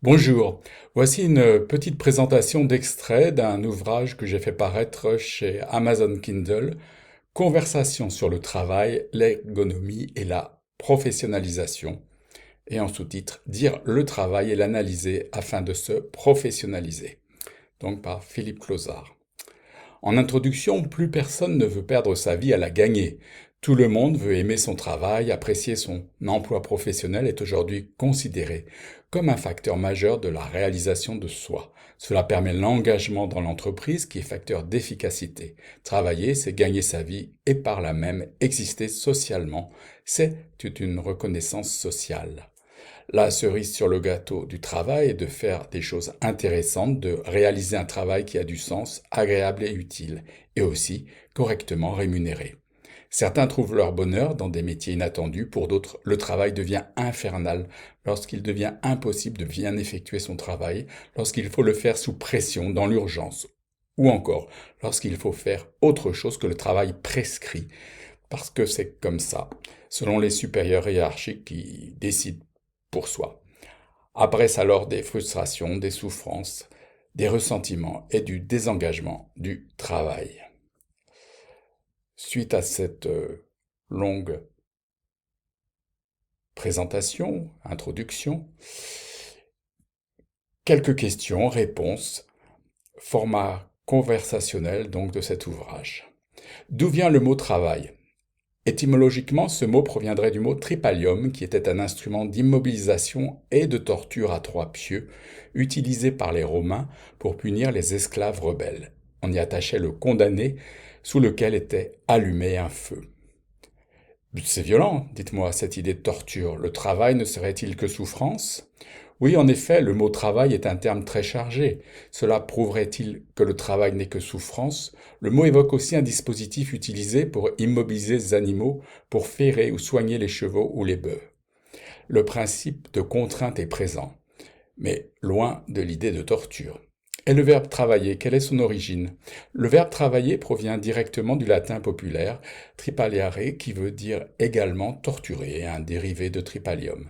Bonjour, voici une petite présentation d'extrait d'un ouvrage que j'ai fait paraître chez Amazon Kindle, Conversation sur le travail, l'ergonomie et la professionnalisation, et en sous-titre Dire le travail et l'analyser afin de se professionnaliser, donc par Philippe Closard. En introduction, plus personne ne veut perdre sa vie à la gagner. Tout le monde veut aimer son travail, apprécier son emploi professionnel est aujourd'hui considéré comme un facteur majeur de la réalisation de soi. Cela permet l'engagement dans l'entreprise qui est facteur d'efficacité. Travailler, c'est gagner sa vie et par là même exister socialement. C'est une reconnaissance sociale. La cerise sur le gâteau du travail est de faire des choses intéressantes, de réaliser un travail qui a du sens, agréable et utile, et aussi correctement rémunéré. Certains trouvent leur bonheur dans des métiers inattendus, pour d'autres, le travail devient infernal lorsqu'il devient impossible de bien effectuer son travail, lorsqu'il faut le faire sous pression, dans l'urgence, ou encore lorsqu'il faut faire autre chose que le travail prescrit, parce que c'est comme ça, selon les supérieurs hiérarchiques qui décident pour soi. Apparaissent alors des frustrations, des souffrances, des ressentiments et du désengagement du travail. Suite à cette longue présentation, introduction, quelques questions, réponses, format conversationnel donc de cet ouvrage. D'où vient le mot travail? Étymologiquement, ce mot proviendrait du mot tripalium, qui était un instrument d'immobilisation et de torture à trois pieux, utilisé par les Romains pour punir les esclaves rebelles. On y attachait le condamné, sous lequel était allumé un feu. C'est violent, dites-moi, cette idée de torture. Le travail ne serait-il que souffrance? Oui, en effet, le mot travail est un terme très chargé. Cela prouverait-il que le travail n'est que souffrance? Le mot évoque aussi un dispositif utilisé pour immobiliser les animaux, pour ferrer ou soigner les chevaux ou les bœufs. Le principe de contrainte est présent, mais loin de l'idée de torture. Et le verbe travailler, quelle est son origine? Le verbe travailler provient directement du latin populaire tripaliare, qui veut dire également torturer, un dérivé de tripalium.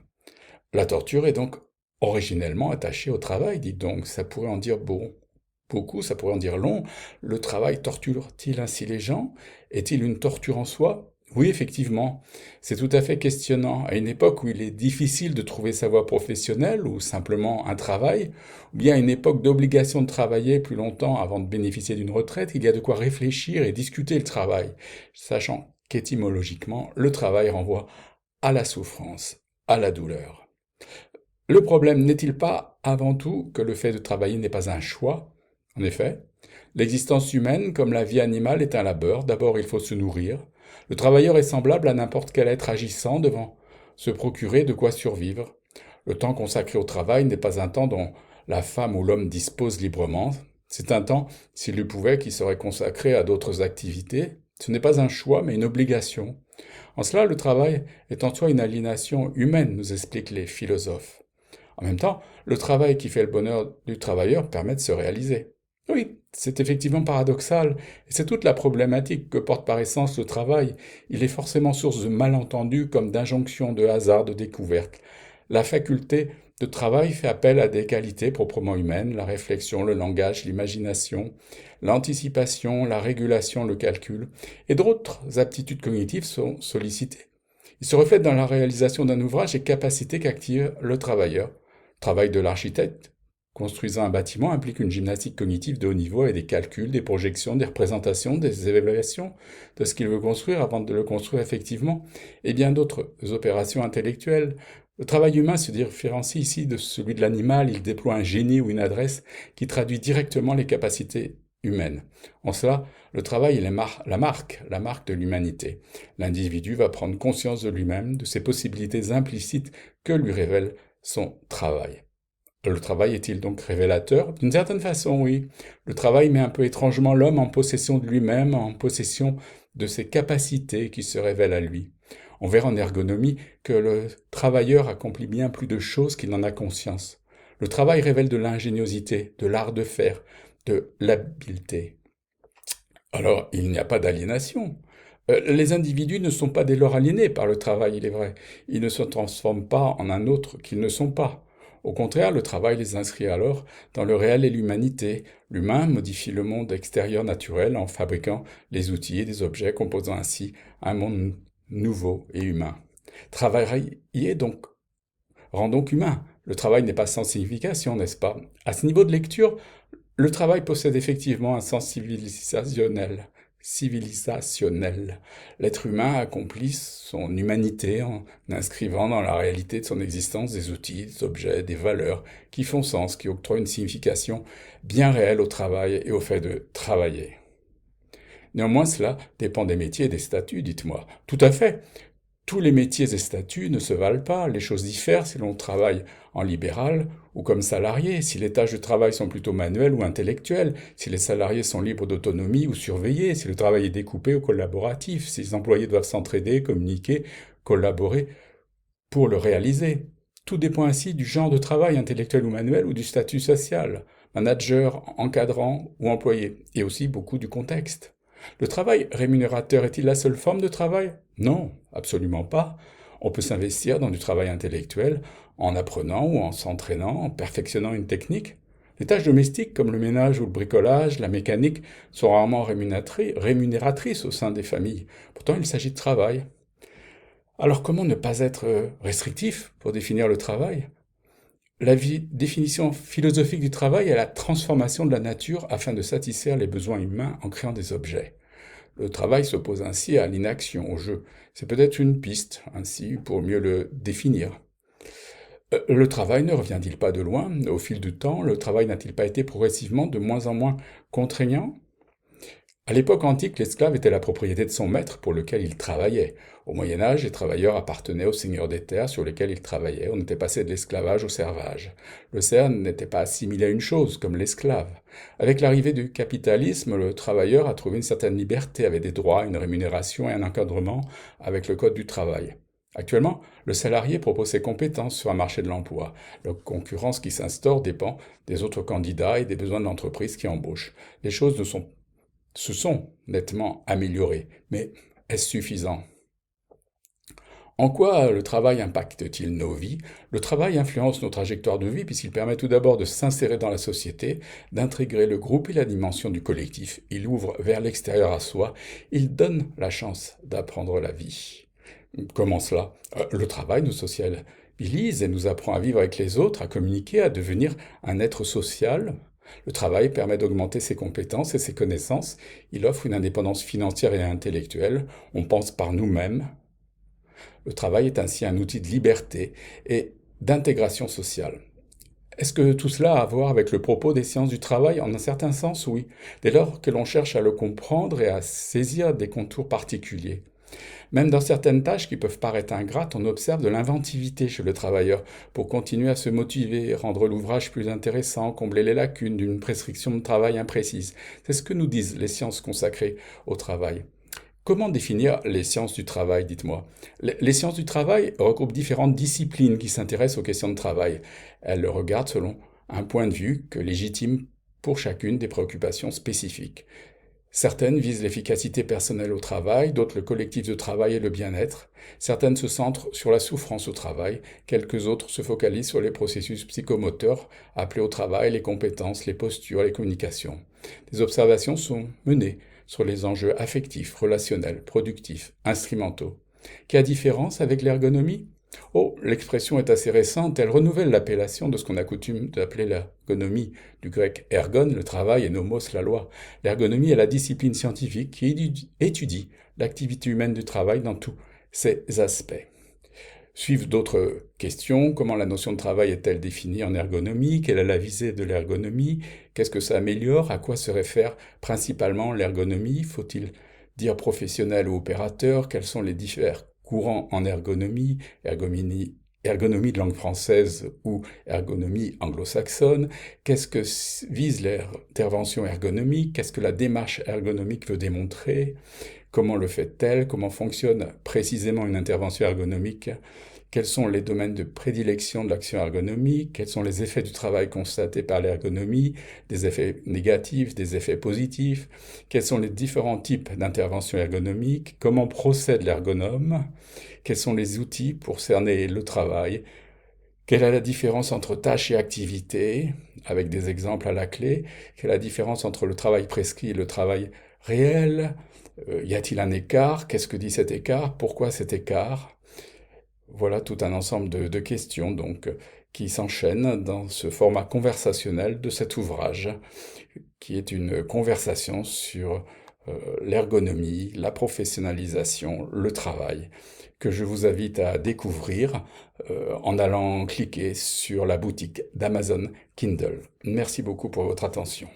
La torture est donc originellement attachée au travail, dites donc. Ça pourrait en dire beaucoup, ça pourrait en dire long. Le travail torture-t-il ainsi les gens? Est-il une torture en soi? Oui, effectivement, c'est tout à fait questionnant. À une époque où il est difficile de trouver sa voie professionnelle ou simplement un travail, ou bien à une époque d'obligation de travailler plus longtemps avant de bénéficier d'une retraite, il y a de quoi réfléchir et discuter le travail, sachant qu'étymologiquement, le travail renvoie à la souffrance, à la douleur. Le problème n'est-il pas avant tout que le fait de travailler n'est pas un choix? En effet, l'existence humaine, comme la vie animale, est un labeur. D'abord, il faut se nourrir. Le travailleur est semblable à n'importe quel être agissant devant se procurer de quoi survivre. Le temps consacré au travail n'est pas un temps dont la femme ou l'homme dispose librement. C'est un temps, s'il le pouvait, qui serait consacré à d'autres activités. Ce n'est pas un choix, mais une obligation. En cela, le travail est en soi une aliénation humaine, nous expliquent les philosophes. En même temps, le travail qui fait le bonheur du travailleur permet de se réaliser. Oui, c'est effectivement paradoxal, et c'est toute la problématique que porte par essence le travail. Il est forcément source de malentendus comme d'injonctions, de hasard, de découvertes. La faculté de travail fait appel à des qualités proprement humaines, la réflexion, le langage, l'imagination, l'anticipation, la régulation, le calcul, et d'autres aptitudes cognitives sont sollicitées. Il se reflète dans la réalisation d'un ouvrage et capacités qu'active le travailleur. Travail de l'architecte. Construisant un bâtiment implique une gymnastique cognitive de haut niveau et des calculs, des projections, des représentations, des évaluations de ce qu'il veut construire avant de le construire effectivement, et bien d'autres opérations intellectuelles. Le travail humain se différencie ici de celui de l'animal, il déploie un génie ou une adresse qui traduit directement les capacités humaines. En cela, le travail est la marque de l'humanité. L'individu va prendre conscience de lui-même, de ses possibilités implicites que lui révèle son travail. Le travail est-il donc révélateur? D'une certaine façon, oui. Le travail met un peu étrangement l'homme en possession de lui-même, en possession de ses capacités qui se révèlent à lui. On verra en ergonomie que le travailleur accomplit bien plus de choses qu'il n'en a conscience. Le travail révèle de l'ingéniosité, de l'art de faire, de l'habileté. Alors, il n'y a pas d'aliénation. Les individus ne sont pas dès lors aliénés par le travail, il est vrai. Ils ne se transforment pas en un autre qu'ils ne sont pas. Au contraire, le travail les inscrit alors dans le réel et l'humanité. L'humain modifie le monde extérieur naturel en fabriquant les outils et des objets, composant ainsi un monde nouveau et humain. Travailler donc rend donc humain. Le travail n'est pas sans signification, n'est-ce pas? À ce niveau de lecture, le travail possède effectivement un sens civilisationnel. L'être humain accomplit son humanité en inscrivant dans la réalité de son existence des outils, des objets, des valeurs qui font sens, qui octroient une signification bien réelle au travail et au fait de travailler. Néanmoins, cela dépend des métiers et des statuts, dites-moi. Tout à fait. Tous les métiers et statuts ne se valent pas, les choses diffèrent si l'on travaille en libéral ou comme salarié, si les tâches de travail sont plutôt manuelles ou intellectuelles, si les salariés sont libres d'autonomie ou surveillés, si le travail est découpé ou collaboratif, si les employés doivent s'entraider, communiquer, collaborer pour le réaliser. Tout dépend ainsi du genre de travail intellectuel ou manuel ou du statut social, manager, encadrant ou employé, et aussi beaucoup du contexte. Le travail rémunérateur est-il la seule forme de travail? Non, absolument pas. On peut s'investir dans du travail intellectuel en apprenant ou en s'entraînant, en perfectionnant une technique. Les tâches domestiques comme le ménage ou le bricolage, la mécanique, sont rarement rémunératrices au sein des familles. Pourtant, il s'agit de travail. Alors comment ne pas être restrictif pour définir le travail? La définition philosophique du travail est la transformation de la nature afin de satisfaire les besoins humains en créant des objets. Le travail s'oppose ainsi à l'inaction, au jeu. C'est peut-être une piste, ainsi, pour mieux le définir. Le travail ne revient-il pas de loin? Au fil du temps, le travail n'a-t-il pas été progressivement de moins en moins contraignant? À l'époque antique, l'esclave était la propriété de son maître pour lequel il travaillait. Au Moyen Âge, les travailleurs appartenaient aux seigneurs des terres sur lesquelles ils travaillaient. On était passé de l'esclavage au servage. Le serf n'était pas assimilé à une chose, comme l'esclave. Avec l'arrivée du capitalisme, le travailleur a trouvé une certaine liberté, avec des droits, une rémunération et un encadrement avec le code du travail. Actuellement, le salarié propose ses compétences sur un marché de l'emploi. La concurrence qui s'instaure dépend des autres candidats et des besoins de l'entreprise qui embauche. Les choses se sont nettement améliorées, mais est-ce suffisant? En quoi le travail impacte-t-il nos vies? Le travail influence nos trajectoires de vie puisqu'il permet tout d'abord de s'insérer dans la société, d'intégrer le groupe et la dimension du collectif. Il ouvre vers l'extérieur à soi, il donne la chance d'apprendre la vie. Comment cela? Le travail nous socialise et nous apprend à vivre avec les autres, à communiquer, à devenir un être social. Le travail permet d'augmenter ses compétences et ses connaissances. Il offre une indépendance financière et intellectuelle. On pense par nous-mêmes. Le travail est ainsi un outil de liberté et d'intégration sociale. Est-ce que tout cela a à voir avec le propos des sciences du travail? En un certain sens, oui, dès lors que l'on cherche à le comprendre et à saisir des contours particuliers. Même dans certaines tâches qui peuvent paraître ingrates, on observe de l'inventivité chez le travailleur pour continuer à se motiver, rendre l'ouvrage plus intéressant, combler les lacunes d'une prescription de travail imprécise. C'est ce que nous disent les sciences consacrées au travail. Comment définir les sciences du travail, dites-moi? Les sciences du travail regroupent différentes disciplines qui s'intéressent aux questions de travail. Elles le regardent selon un point de vue que légitime pour chacune des préoccupations spécifiques. Certaines visent l'efficacité personnelle au travail, d'autres le collectif de travail et le bien-être. Certaines se centrent sur la souffrance au travail, quelques autres se focalisent sur les processus psychomoteurs appelés au travail, les compétences, les postures, les communications. Des observations sont menées sur les enjeux affectifs, relationnels, productifs, instrumentaux. Quelle différence avec l'ergonomie? Oh, l'expression est assez récente, elle renouvelle l'appellation de ce qu'on a coutume d'appeler l'ergonomie, du grec ergon, le travail, et nomos, la loi. L'ergonomie est la discipline scientifique qui étudie l'activité humaine du travail dans tous ses aspects. Suivent d'autres questions. Comment la notion de travail est-elle définie en ergonomie? Quelle est la visée de l'ergonomie? Qu'est-ce que ça améliore? À quoi se réfère principalement l'ergonomie? Faut-il dire professionnel ou opérateur? Quels sont les différents courants en ergonomie, ergonomie de langue française ou ergonomie anglo-saxonne? Qu'est-ce que vise l'intervention ergonomique? Qu'est-ce que la démarche ergonomique veut démontrer? Comment le fait-elle? Comment fonctionne précisément une intervention ergonomique? Quels sont les domaines de prédilection de l'action ergonomique? Quels sont les effets du travail constatés par l'ergonomie? Des effets négatifs, des effets positifs? Quels sont les différents types d'interventions ergonomiques? Comment procède l'ergonome? Quels sont les outils pour cerner le travail? Quelle est la différence entre tâche et activité, avec des exemples à la clé? Quelle est la différence entre le travail prescrit et le travail réel? Y a-t-il un écart? Qu'est-ce que dit cet écart? Pourquoi cet écart? Voilà tout un ensemble de questions donc qui s'enchaînent dans ce format conversationnel de cet ouvrage, qui est une conversation sur l'ergonomie, la professionnalisation, le travail, que je vous invite à découvrir en allant cliquer sur la boutique d'Amazon Kindle. Merci beaucoup pour votre attention.